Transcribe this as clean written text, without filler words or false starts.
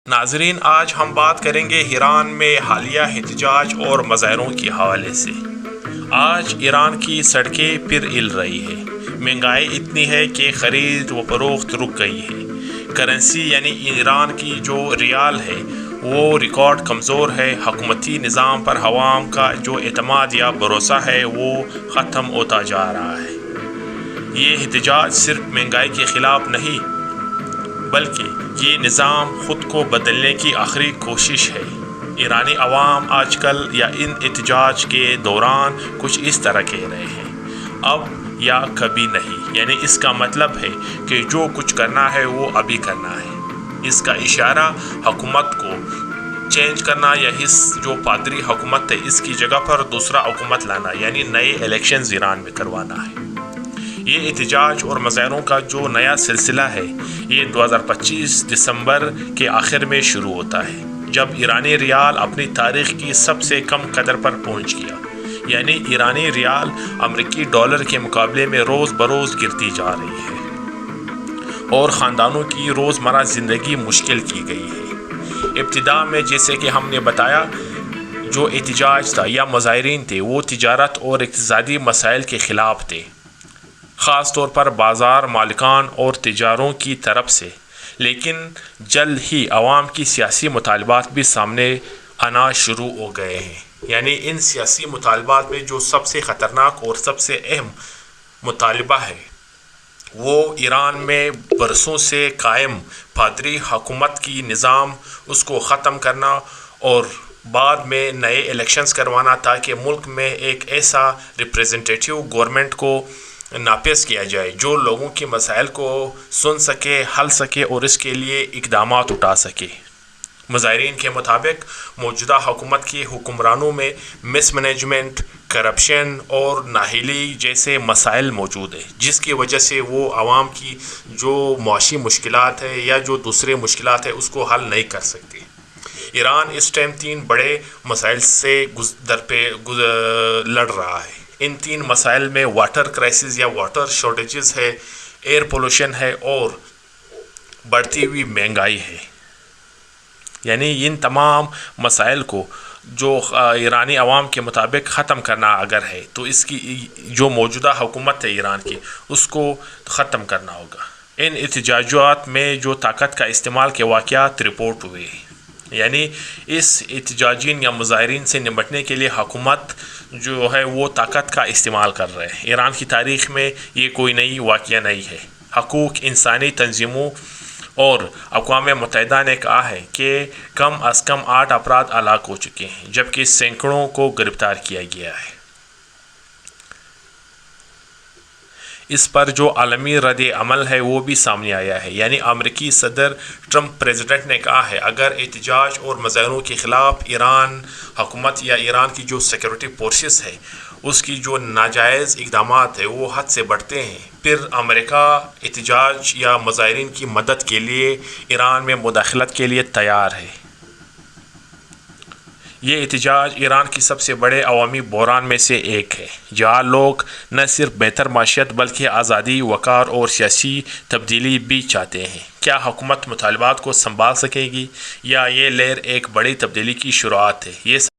ناظرین، آج ہم بات کریں گے ایران میں حالیہ احتجاج اور مظاہروں کے حوالے سے۔ آج ایران کی سڑکیں پھر ہل رہی ہے۔ مہنگائی اتنی ہے کہ خرید و فروخت رک گئی ہے۔ کرنسی یعنی ایران کی جو ریال ہے وہ ریکارڈ کمزور ہے۔ حکومتی نظام پر عوام کا جو اعتماد یا بھروسہ ہے وہ ختم ہوتا جا رہا ہے۔ یہ احتجاج صرف مہنگائی کے خلاف نہیں بلکہ یہ نظام خود کو بدلنے کی آخری کوشش ہے۔ ایرانی عوام آج کل یا ان احتجاج کے دوران کچھ اس طرح کہہ رہے ہیں: اب یا کبھی نہیں، یعنی اس کا مطلب ہے کہ جو کچھ کرنا ہے وہ ابھی کرنا ہے۔ اس کا اشارہ حکومت کو چینج کرنا یا اس جو پادری حکومت ہے اس کی جگہ پر دوسرا حکومت لانا، یعنی نئے الیکشنز ایران میں کروانا ہے۔ یہ احتجاج اور مظاہروں کا جو نیا سلسلہ ہے یہ 2025 دسمبر کے آخر میں شروع ہوتا ہے، جب ایرانی ریال اپنی تاریخ کی سب سے کم قدر پر پہنچ گیا، یعنی ایرانی ریال امریکی ڈالر کے مقابلے میں روز بروز گرتی جا رہی ہے اور خاندانوں کی روزمرہ زندگی مشکل کی گئی ہے۔ ابتدا میں جیسے کہ ہم نے بتایا، جو احتجاج تھا یا مظاہرین تھے وہ تجارت اور اقتصادی مسائل کے خلاف تھے، خاص طور پر بازار مالکان اور تجاروں کی طرف سے، لیکن جلد ہی عوام کی سیاسی مطالبات بھی سامنے آنا شروع ہو گئے ہیں۔ یعنی ان سیاسی مطالبات میں جو سب سے خطرناک اور سب سے اہم مطالبہ ہے وہ ایران میں برسوں سے قائم پادری حکومت کی نظام، اس کو ختم کرنا اور بعد میں نئے الیکشنز کروانا تاکہ ملک میں ایک ایسا ریپریزنٹیٹیو گورنمنٹ کو نافذ کیا جائے جو لوگوں کے مسائل کو سن سکے، حل سکے اور اس کے لیے اقدامات اٹھا سکے۔ مظاہرین کے مطابق موجودہ حکومت کے حکمرانوں میں مس مینجمنٹ، کرپشن اور نااہلی جیسے مسائل موجود ہیں، جس کی وجہ سے وہ عوام کی جو معاشی مشکلات ہیں یا جو دوسرے مشکلات ہیں اس کو حل نہیں کر سکتے۔ ایران اس ٹائم 3 بڑے مسائل سے لڑ رہا ہے۔ ان 3 مسائل میں واٹر کرائسس یا واٹر شارٹیجز ہے، ایئر پولوشن ہے اور بڑھتی ہوئی مہنگائی ہے۔ یعنی ان تمام مسائل کو جو ایرانی عوام کے مطابق ختم کرنا اگر ہے تو اس کی جو موجودہ حکومت ہے ایران کی اس کو ختم کرنا ہوگا۔ ان احتجاجات میں جو طاقت کا استعمال کے واقعات رپورٹ ہوئے ہیں، یعنی اس احتجاجین یا مظاہرین سے نمٹنے کے لیے حکومت جو ہے وہ طاقت کا استعمال کر رہے ہیں۔ ایران کی تاریخ میں یہ کوئی نئی واقعہ نہیں ہے۔ حقوق انسانی تنظیموں اور اقوام متحدہ نے کہا ہے کہ کم از کم 8 افراد ہلاک ہو چکے ہیں جبکہ سینکڑوں کو گرفتار کیا گیا ہے۔ اس پر جو عالمی رد عمل ہے وہ بھی سامنے آیا ہے، یعنی امریکی صدر ٹرمپ پریزیڈنٹ نے کہا ہے اگر احتجاج اور مظاہروں کے خلاف ایران حکومت یا ایران کی جو سیکورٹی فورسز ہے اس کی جو ناجائز اقدامات ہے وہ حد سے بڑھتے ہیں، پھر امریکہ احتجاج یا مظاہرین کی مدد کے لیے ایران میں مداخلت کے لیے تیار ہے۔ یہ احتجاج ایران کی سب سے بڑے عوامی بحران میں سے ایک ہے، جہاں لوگ نہ صرف بہتر معیشت بلکہ آزادی، وقار اور سیاسی تبدیلی بھی چاہتے ہیں۔ کیا حکومت مطالبات کو سنبھال سکے گی یا یہ لہر ایک بڑی تبدیلی کی شروعات ہے؟ یہ